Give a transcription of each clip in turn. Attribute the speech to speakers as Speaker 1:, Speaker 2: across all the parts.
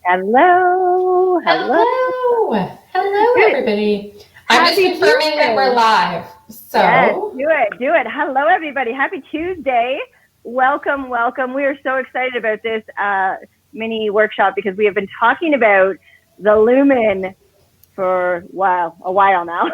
Speaker 1: Hello.
Speaker 2: Hello, everybody. I'm just confirming that we're live. So
Speaker 1: yes, do it. Hello, everybody. Happy Tuesday. Welcome. We are so excited about this mini workshop because we have been talking about the LUMEN for a while now.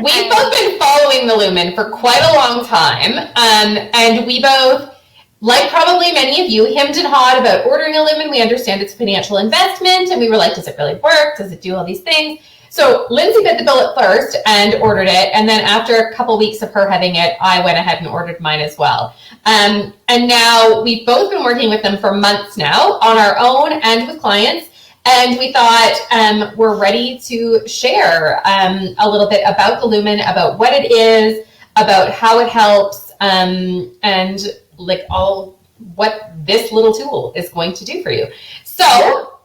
Speaker 2: We've both been following the LUMEN for quite a long time, and we both, like probably many of you, hemmed and hawed about ordering a LUMEN. We understand it's a financial investment, and we were like, does it really work? Does it do all these things? So Lindsay bit the bullet first and ordered it, and then after a couple weeks of her having it, I went ahead and ordered mine as well. And now we've both been working with them for months now on our own and with clients. And we thought we're ready to share a little bit about the LUMEN, about what it is, about how it helps, and like all what this little tool is going to do for you. So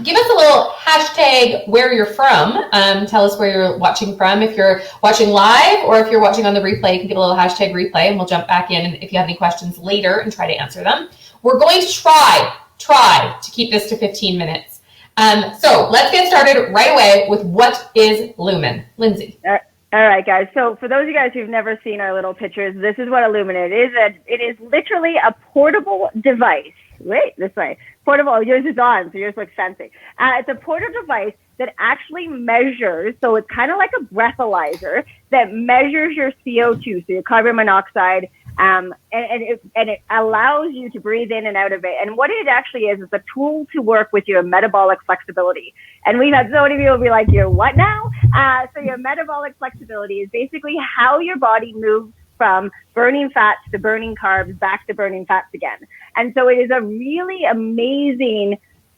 Speaker 2: give us a little hashtag where you're from. Tell us where you're watching from. If you're watching live or if you're watching on the replay, you can get a little hashtag replay and we'll jump back in if you have any questions later and try to answer them. We're going to try to keep this to 15 minutes. So let's get started right away with what is LUMEN. Lindsay.
Speaker 1: All right, guys. So for those of you guys who've never seen our little pictures, this is what a LUMEN is. It is literally a portable device. Wait, this way. Portable. Oh, yours is on, so yours looks fancy. It's a portable device that actually measures, so it's kind of like a breathalyzer that measures your CO2, so your carbon monoxide, and it allows you to breathe in and out of it. And what it actually is a tool to work with your metabolic flexibility. And we've had so many people be like, you're what now? So your metabolic flexibility is basically how your body moves from burning fats to burning carbs back to burning fats again. And so it is a really amazing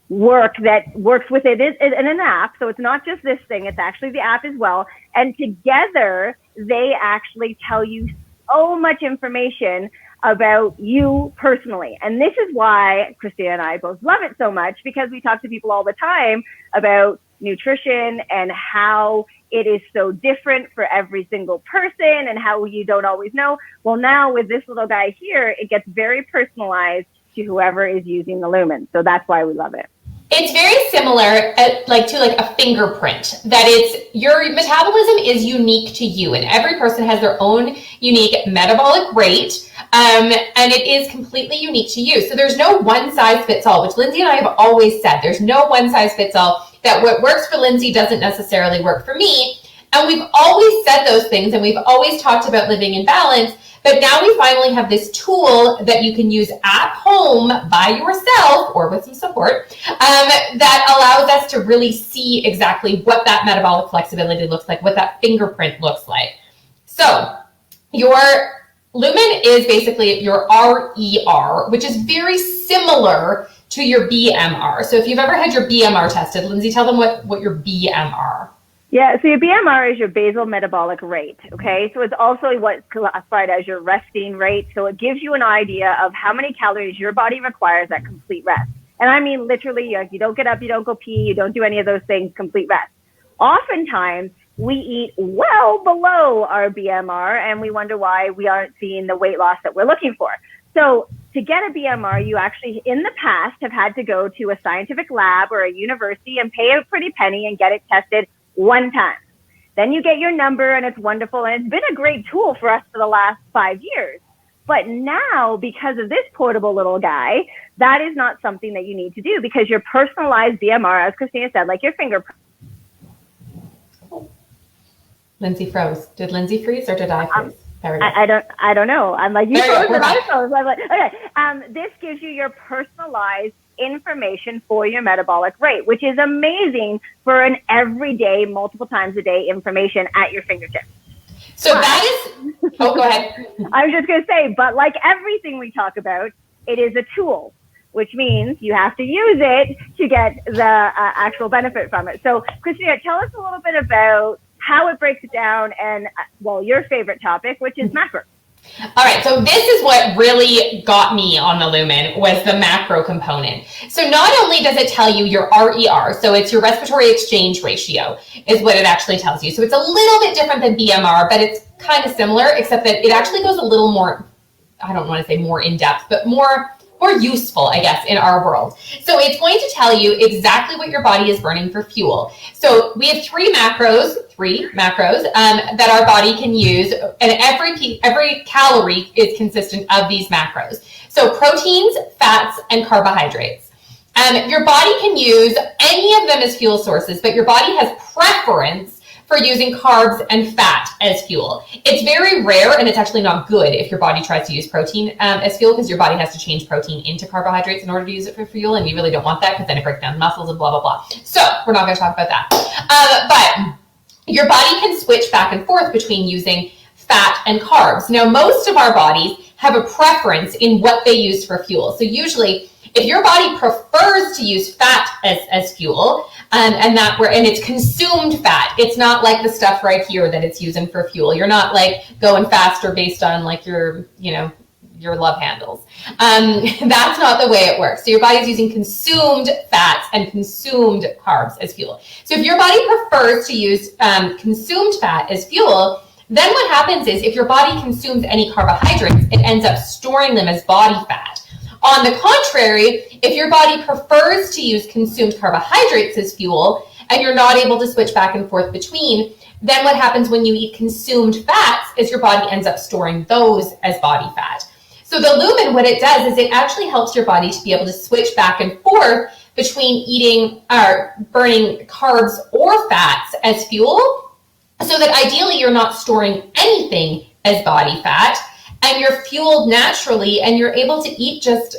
Speaker 1: work that works with it in an app. So it's not just this thing, it's actually the app as well. And together they actually tell you so much information about you personally. And this is why Christina and I both love it so much, because we talk to people all the time about nutrition and how it is so different for every single person and how you don't always know. Well, now with this little guy here, it gets very personalized to whoever is using the LUMEN. So that's why we love it.
Speaker 2: It's very similar to a fingerprint, that it's your metabolism is unique to you and every person has their own unique metabolic rate, and it is completely unique to you. So there's no one size fits all, which Lindsay and I have always said. There's no one size fits all, that what works for Lindsay doesn't necessarily work for me. And we've always said those things and we've always talked about living in balance. But now we finally have this tool that you can use at home by yourself or with some support that allows us to really see exactly what that metabolic flexibility looks like, what that fingerprint looks like. So your LUMEN is basically your RER, which is very similar to your BMR. So if you've ever had your BMR tested, Lindsay, tell them what your BMR.
Speaker 1: Yeah, so your BMR is your basal metabolic rate, okay? So it's also what's classified as your resting rate. So it gives you an idea of how many calories your body requires at complete rest. And I mean literally, like, you don't get up, you don't go pee, you don't do any of those things, complete rest. Oftentimes, we eat well below our BMR and we wonder why we aren't seeing the weight loss that we're looking for. So to get a BMR, you actually, in the past, have had to go to a scientific lab or a university and pay a pretty penny and get it tested one time. Then you get your number and it's wonderful. And it's been a great tool for us for the last 5 years. But now, because of this portable little guy, that is not something that you need to do, because your personalized BMR, as Christina said, like your fingerprint.
Speaker 2: Lindsay froze. Did Lindsay freeze or did I freeze?
Speaker 1: I don't know. I'm like, you froze and I froze. I'm like, okay. This gives you your personalized information for your metabolic rate, which is amazing for an everyday, multiple times a day information at your fingertips.
Speaker 2: So that is, go ahead.
Speaker 1: I was just going to say, but like everything we talk about, it is a tool, which means you have to use it to get the actual benefit from it. So Christina, tell us a little bit about how it breaks it down and, well, your favorite topic, which is macro.
Speaker 2: All right, so this is what really got me on the LUMEN, was the macro component. So not only does it tell you your RER, so it's your respiratory exchange ratio, is what it actually tells you. So it's a little bit different than BMR, but it's kind of similar, except that it actually goes a little more, I don't want to say more in depth, but more more useful, I guess, in our world. So it's going to tell you exactly what your body is burning for fuel. So we have three macros that our body can use, and every calorie is consistent of these macros. So proteins, fats, and carbohydrates. Your body can use any of them as fuel sources, but your body has preference for using carbs and fat as fuel. It's very rare, and it's actually not good if your body tries to use protein as fuel, because your body has to change protein into carbohydrates in order to use it for fuel, and you really don't want that because then it breaks down muscles and blah, blah, blah. So we're not going to talk about that. But your body can switch back and forth between using fat and carbs. Now, most of our bodies have a preference in what they use for fuel. So usually, if your body prefers to use fat as fuel, and it's consumed fat, it's not like the stuff right here that it's using for fuel. You're not like going faster based on like your love handles. That's not the way it works. So your body's using consumed fats and consumed carbs as fuel. So if your body prefers to use consumed fat as fuel, then what happens is if your body consumes any carbohydrates, it ends up storing them as body fat. On the contrary, if your body prefers to use consumed carbohydrates as fuel and you're not able to switch back and forth between, then what happens when you eat consumed fats is your body ends up storing those as body fat. So the lumen, what it does is it actually helps your body to be able to switch back and forth between eating or burning carbs or fats as fuel, so that ideally you're not storing anything as body fat, and you're fueled naturally, and you're able to eat just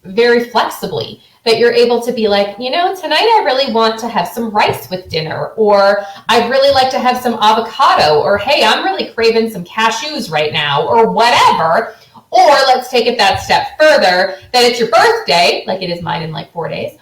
Speaker 2: very flexibly. That you're able to be like, tonight I really want to have some rice with dinner, or I'd really like to have some avocado, or hey, I'm really craving some cashews right now, or whatever. Or let's take it that step further, that it's your birthday, like it is mine in like 4 days.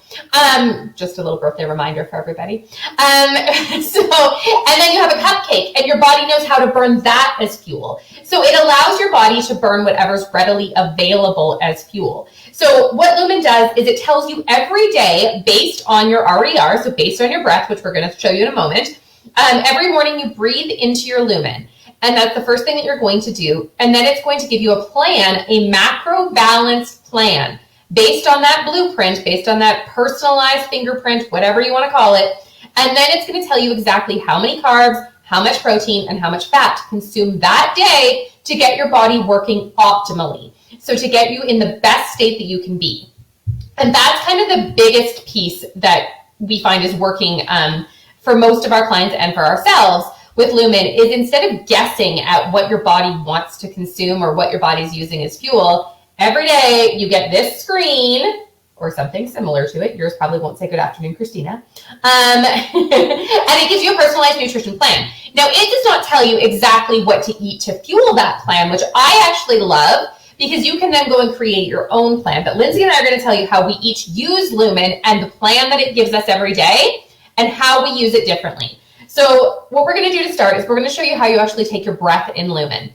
Speaker 2: Just a little birthday reminder for everybody. And then you have a cupcake, and your body knows how to burn that as fuel. So it allows your body to burn whatever's readily available as fuel. So what Lumen does is it tells you every day, based on your RER, so based on your breath, which we're going to show you in a moment, every morning you breathe into your Lumen. And that's the first thing that you're going to do. And then it's going to give you a plan, a macro balanced plan, based on that blueprint, based on that personalized fingerprint, whatever you want to call it. And then it's going to tell you exactly how many carbs, how much protein, and how much fat to consume that day to get your body working optimally. So to get you in the best state that you can be. And that's kind of the biggest piece that we find is working for most of our clients and for ourselves with Lumen, is instead of guessing at what your body wants to consume or what your body's using as fuel, every day you get this screen or something similar to it. Yours probably won't say good afternoon, Christina. And it gives you a personalized nutrition plan. Now, it does not tell you exactly what to eat to fuel that plan, which I actually love, because you can then go and create your own plan. But Lindsay and I are going to tell you how we each use Lumen and the plan that it gives us every day and how we use it differently. So what we're going to do to start is we're going to show you how you actually take your breath in Lumen.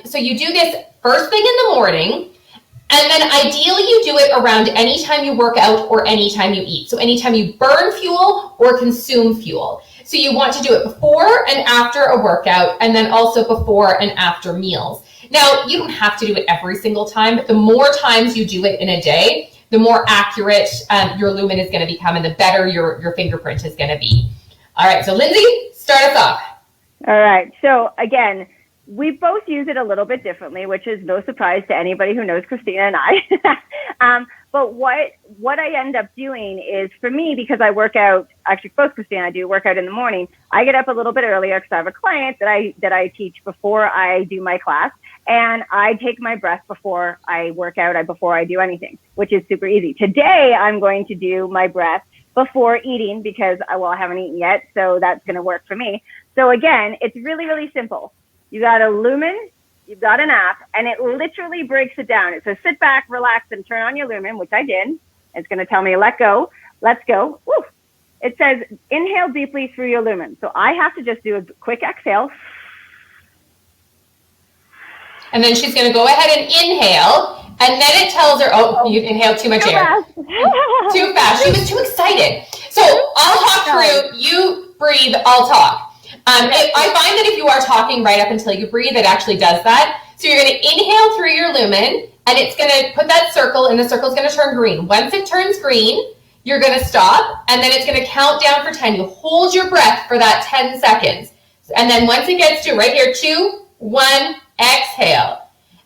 Speaker 2: So you do this first thing in the morning, and then ideally you do it around any time you work out or any time you eat. So anytime you burn fuel or consume fuel. So you want to do it before and after a workout, and then also before and after meals. Now, you don't have to do it every single time, but the more times you do it in a day, the more accurate your Lumen is going to become, and the better your fingerprint is going to be. All right, so Lindsay, start us off.
Speaker 1: All right, so again, we both use it a little bit differently, which is no surprise to anybody who knows Christina and I. But what I end up doing is, for me, because I work out, actually both Christina and I do work out in the morning, I get up a little bit earlier because I have a client that I teach before I do my class, and I take my breath before I work out, before I do anything, which is super easy. Today, I'm going to do my breath before eating because I haven't eaten yet, so that's going to work for me. So again, it's really, really simple. You got a Lumen, you've got an app, and it literally breaks it down. It says sit back, relax, and turn on your Lumen, which I did. It's going to tell me let go, let's go. Woo. It says inhale deeply through your Lumen. So I have to just do a quick exhale.
Speaker 2: And then she's going to go ahead and inhale. And then it tells her, you inhaled too much air. Too fast. She was too excited. So I'll talk through, you breathe, I'll talk. I find that if you are talking right up until you breathe, it actually does that. So you're going to inhale through your lumen, and it's going to put that circle, and the circle is going to turn green. Once it turns green, you're going to stop, and then it's going to count down for 10. You hold your breath for that 10 seconds. And then once it gets to right here, 2, 1, exhale.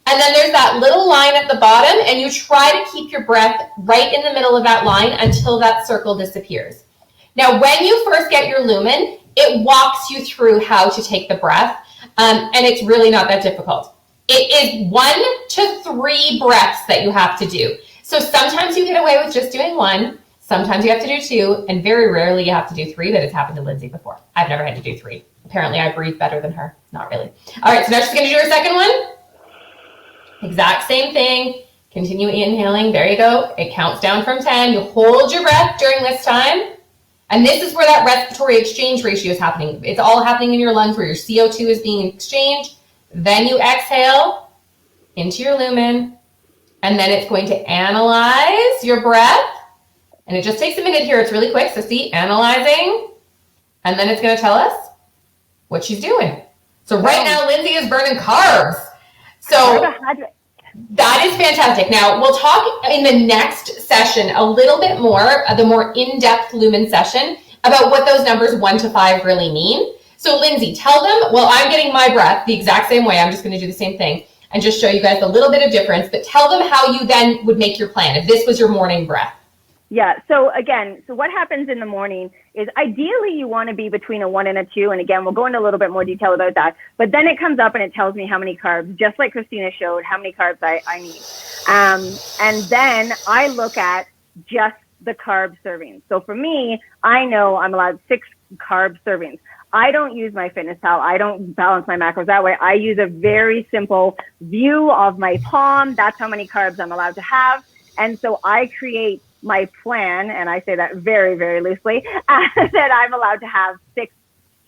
Speaker 2: And then there's that little line at the bottom, and you try to keep your breath right in the middle of that line until that circle disappears. Now, when you first get your lumen, it walks you through how to take the breath, and it's really not that difficult. It is 1 to 3 breaths that you have to do. So sometimes you get away with just doing 1, sometimes you have to do 2, and very rarely you have to do 3, but it's happened to Lindsay before. I've never had to do 3. Apparently I breathe better than her. Not really. All right, so now she's going to do her second one. Exact same thing. Continue inhaling. There you go. It counts down from 10. You hold your breath during this time. And this is where that respiratory exchange ratio is happening. It's all happening in your lungs where your CO2 is being exchanged. Then you exhale into your lumen. And then it's going to analyze your breath. And it just takes a minute here. It's really quick. So see, analyzing. And then it's going to tell us what she's doing. So right now, Lindsay is burning carbs. So that is fantastic. Now, we'll talk in the next session a little bit more, the more in-depth lumen session, about what those numbers 1 to 5 really mean. So Lindsay, tell them, well, I'm getting my breath the exact same way. I'm just going to do the same thing and just show you guys a little bit of difference, but tell them how you then would make your plan if this was your morning breath.
Speaker 1: Yeah. So again, so what happens in the morning is ideally you want to be between a 1 and a 2. And again, we'll go into a little bit more detail about that. But then it comes up and it tells me how many carbs, just like Christina showed, how many carbs I need. And then I look at just the carb servings. So for me, I know I'm allowed 6 carb servings. I don't use my Fitness Pal. I don't balance my macros that way. I use a very simple view of my palm. That's how many carbs I'm allowed to have. And so I create my plan, and I say that very, very loosely, that I'm allowed to have 6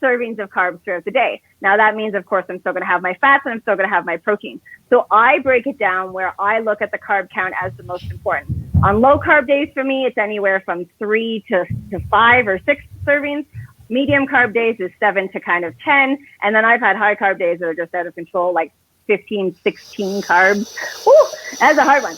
Speaker 1: servings of carbs throughout the day. Now that means, of course, I'm still going to have my fats and I'm still going to have my protein. So I break it down where I look at the carb count as the most important. On low carb days for me, it's anywhere from 3 to 5 or 6 servings. Medium carb days is 7 to kind of 10. And then I've had high carb days that are just out of control, like 15, 16 carbs. Woo, that's a hard one.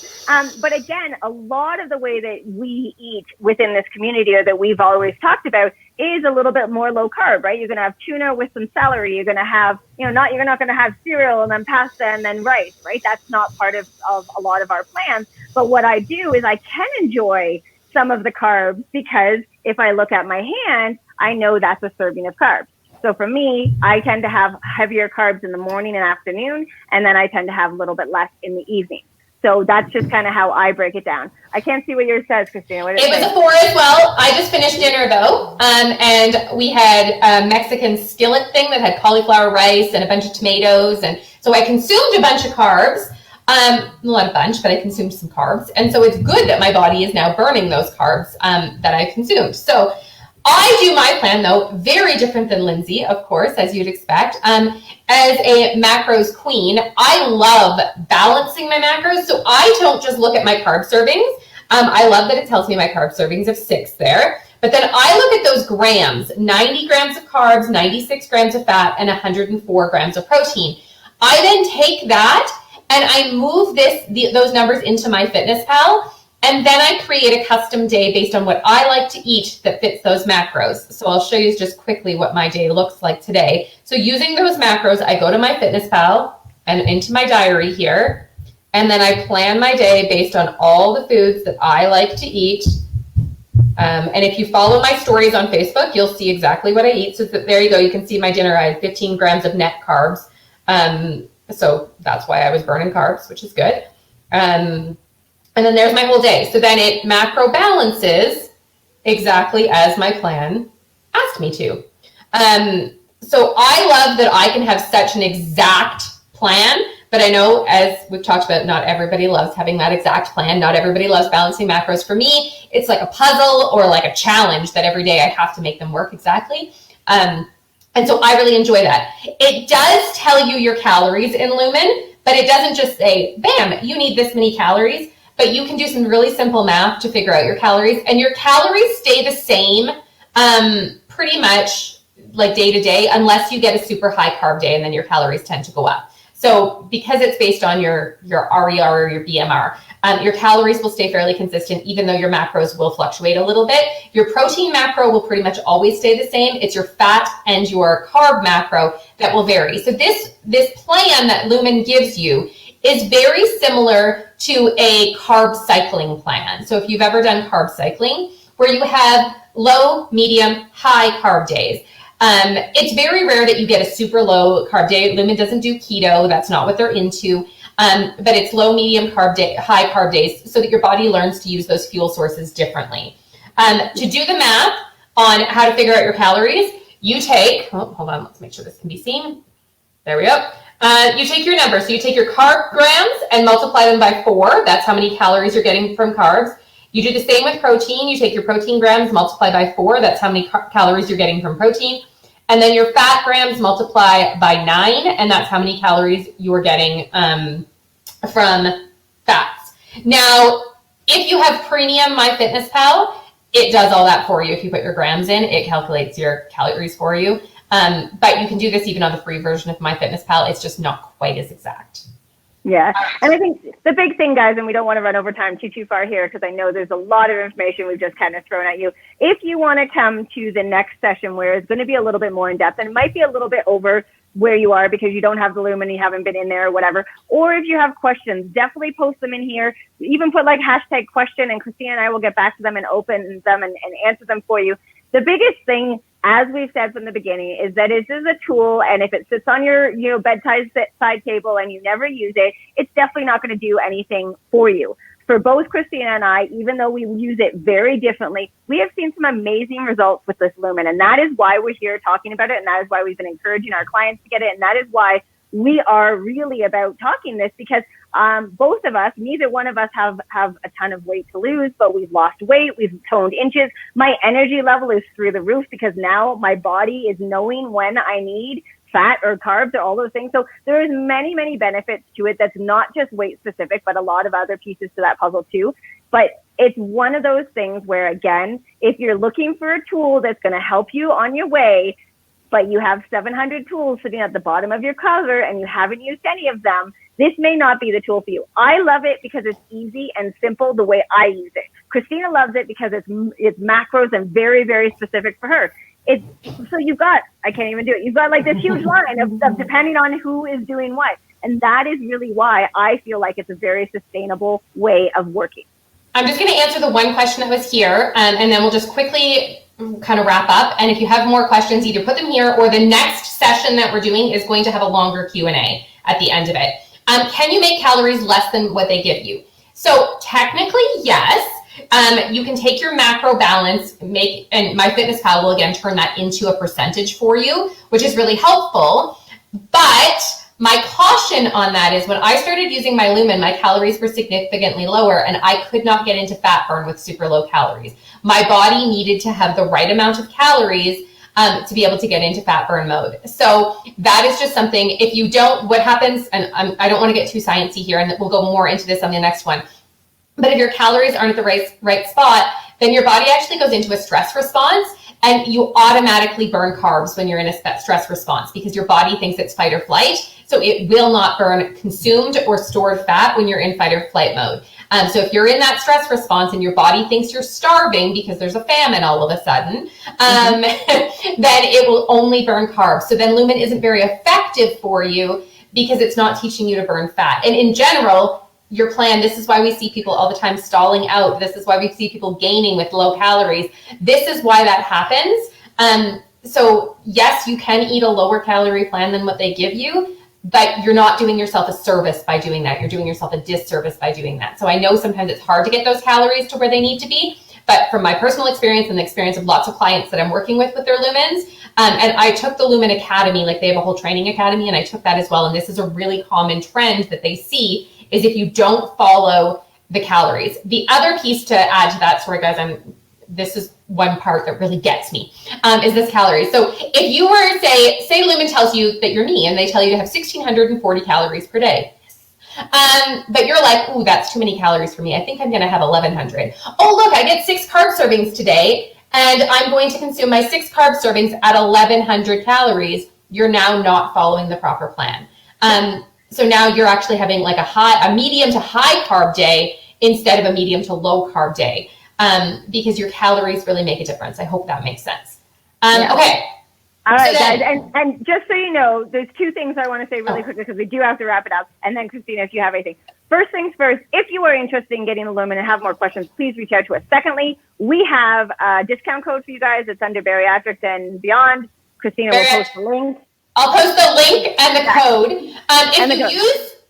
Speaker 1: But again, a lot of the way that we eat within this community, or that we've always talked about, is a little bit more low carb, right? You're going to have tuna with some celery. You're going to have, you're not going to have cereal and then pasta and then rice, right? That's not part of a lot of our plans. But what I do is I can enjoy some of the carbs, because if I look at my hand, I know that's a serving of carbs. So for me, I tend to have heavier carbs in the morning and afternoon, and then I tend to have a little bit less in the evening. So that's just kind of how I break it down. I can't see what yours says, Christina. What
Speaker 2: it was a 4 as well. I just finished dinner though, and we had a Mexican skillet thing that had cauliflower rice and a bunch of tomatoes, and so I consumed a bunch of carbs. Not a bunch, but I consumed some carbs, and so it's good that my body is now burning those carbs that I consumed. So I do my plan, though, very different than Lindsay, of course, as you'd expect. As a macros queen, I love balancing my macros, so I don't just look at my carb servings. I love that it tells me my carb servings of 6 there, but then I look at those grams, 90 grams of carbs, 96 grams of fat, and 104 grams of protein. I then take that and I move those numbers into my Fitness Pal. And then I create a custom day based on what I like to eat that fits those macros. So I'll show you just quickly what my day looks like today. So using those macros, I go to my Fitness Pal and into my diary here. And then I plan my day based on all the foods that I like to eat. And if you follow my stories on Facebook, you'll see exactly what I eat. So there you go. You can see my dinner. I had 15 grams of net carbs. So that's why I was burning carbs, which is good. And then there's my whole day. So then it macro balances exactly as my plan asked me to. So I love that I can have such an exact plan, but I know, as we've talked about, not everybody loves having that exact plan. Not everybody loves balancing macros. For me, it's like a puzzle or like a challenge that every day I have to make them work exactly. And so I really enjoy that. It does tell you your calories in Lumen, but it doesn't just say, bam, you need this many calories. But you can do some really simple math to figure out your calories, and your calories stay the same pretty much like day to day, unless you get a super high carb day, and then your calories tend to go up. So because it's based on your RER or your BMR, your calories will stay fairly consistent, even though your macros will fluctuate a little bit. Your protein macro will pretty much always stay the same. It's your fat and your carb macro that will vary. So this plan that Lumen gives you is very similar to a carb cycling plan. So if you've ever done carb cycling, where you have low, medium, high carb days. It's very rare that you get a super low carb day. Lumen doesn't do keto. That's not what they're into. But it's low, medium carb day, high carb days, so that your body learns to use those fuel sources differently. To do the math on how to figure out your calories, you take, hold on, let's make sure this can be seen. There we go. You take your number. So you take your carb grams and multiply them by 4. That's how many calories you're getting from carbs. You do the same with protein. You take your protein grams, multiply by 4. That's how many calories you're getting from protein. And then your fat grams multiply by 9, and that's how many calories you're getting from fats. Now, if you have premium MyFitnessPal, it does all that for you. If you put your grams in, it calculates your calories for you. But you can do this even on the free version of MyFitnessPal. It's just not quite as exact.
Speaker 1: Yeah. And I think the big thing, guys, and we don't want to run over time too far here, because I know there's a lot of information we've just kind of thrown at you. If you want to come to the next session where it's going to be a little bit more in depth, and it might be a little bit over where you are because you don't have the Lumen, you haven't been in there or whatever, or if you have questions, definitely post them in here. Even put like hashtag question, and Christina and I will get back to them and open them and answer them for you. The biggest thing, as we've said from the beginning, is that it is a tool, and if it sits on your bedside side table and you never use it, it's definitely not going to do anything for you. For both Christina and I, even though we use it very differently, we have seen some amazing results with this Lumen, and that is why we're here talking about it, and that is why we've been encouraging our clients to get it, and that is why we are really about talking this, because both of us, neither one of us have a ton of weight to lose, but we've lost weight, we've toned inches. My energy level is through the roof because now my body is knowing when I need fat or carbs or all those things. So there is many benefits to it that's not just weight specific, but a lot of other pieces to that puzzle too. But it's one of those things where, again, if you're looking for a tool that's going to help you on your way, but you have 700 tools sitting at the bottom of your cover and you haven't used any of them, this may not be the tool for you. I love it because it's easy and simple the way I use it. Christina loves it because it's macros and very specific for her. So you've got, I can't even do it. You've got like this huge line of depending on who is doing what. And that is really why I feel like it's a very sustainable way of working.
Speaker 2: I'm just going to answer the one question that was here, and then we'll just quickly kind of wrap up. And if you have more questions, either put them here, or the next session that we're doing is going to have a longer Q&A at the end of it. Can you make calories less than what they give you? So technically, yes. You can take your macro balance, and MyFitnessPal will again turn that into a percentage for you, which is really helpful. But my caution on that is when I started using my Lumen, my calories were significantly lower and I could not get into fat burn with super low calories. My body needed to have the right amount of calories to be able to get into fat burn mode. So that is just something, if you don't, what happens, and I don't want to get too sciencey here, and we'll go more into this on the next one. But if your calories aren't at the right spot, then your body actually goes into a stress response, and you automatically burn carbs when you're in a stress response because your body thinks it's fight or flight. So it will not burn consumed or stored fat when you're in fight or flight mode. So if you're in that stress response and your body thinks you're starving because there's a famine all of a sudden, then it will only burn carbs. So then Lumen isn't very effective for you because it's not teaching you to burn fat. And in general, your plan, this is why we see people all the time stalling out. This is why we see people gaining with low calories. This is why that happens. So yes, you can eat a lower calorie plan than what they give you, but you're not doing yourself a service by doing that. You're doing yourself a disservice by doing that. So I know sometimes it's hard to get those calories to where they need to be, but from my personal experience and the experience of lots of clients that I'm working with their Lumens, and I took the Lumen Academy, like they have a whole training academy, and I took that as well. And this is a really common trend that they see is if you don't follow the calories. The other piece to add to that, sorry guys, this is one part that really gets me, is this calories. So if you were, say Lumen tells you that you're me and they tell you to have 1,640 calories per day. But you're like, ooh, that's too many calories for me. I think I'm going to have 1,100. Oh, look, I get 6 carb servings today and I'm going to consume my 6 carb servings at 1,100 calories. You're now not following the proper plan. So now you're actually having like a medium to high carb day instead of a medium to low carb day, because your calories really make a difference. I hope that makes sense. Okay.
Speaker 1: All right, guys, and just so you know, there's two things I want to say really quickly because we do have to wrap it up. And then, Christina, if you have anything. First things first, if you are interested in getting the Lumen and have more questions, please reach out to us. Secondly, we have a discount code for you guys. It's under Bariatrics and Beyond. Christina will post the link.
Speaker 2: I'll post the link and the code.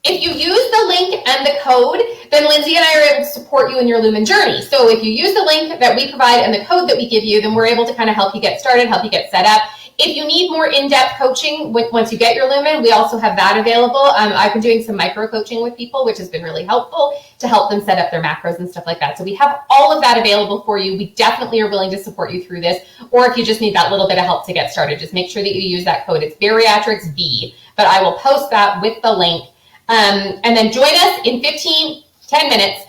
Speaker 2: If you use the link and the code, then Lindsay and I are able to support you in your Lumen journey. So if you use the link that we provide and the code that we give you, then we're able to kind of help you get started, help you get set up. If you need more in-depth coaching once you get your Lumen, we also have that available. I've been doing some micro coaching with people, which has been really helpful to help them set up their macros and stuff like that. So we have all of that available for you. We definitely are willing to support you through this. Or if you just need that little bit of help to get started, just make sure that you use that code. It's BariatricsB, but I will post that with the link. And then join us in 10 minutes.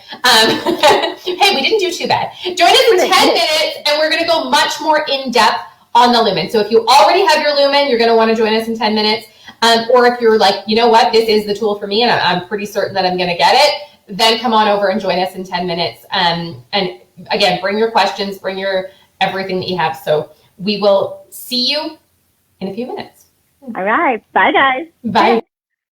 Speaker 2: Hey, we didn't do too bad. Join us in 10 minutes, and we're going to go much more in depth on the Lumen. So if you already have your Lumen, you're going to want to join us in 10 minutes. Or if you're like, you know what, this is the tool for me, and I'm pretty certain that I'm going to get it, then come on over and join us in 10 minutes. And again, bring your questions, bring your everything that you have. So we will see you in a few minutes.
Speaker 1: All right. Bye, guys.
Speaker 2: Bye.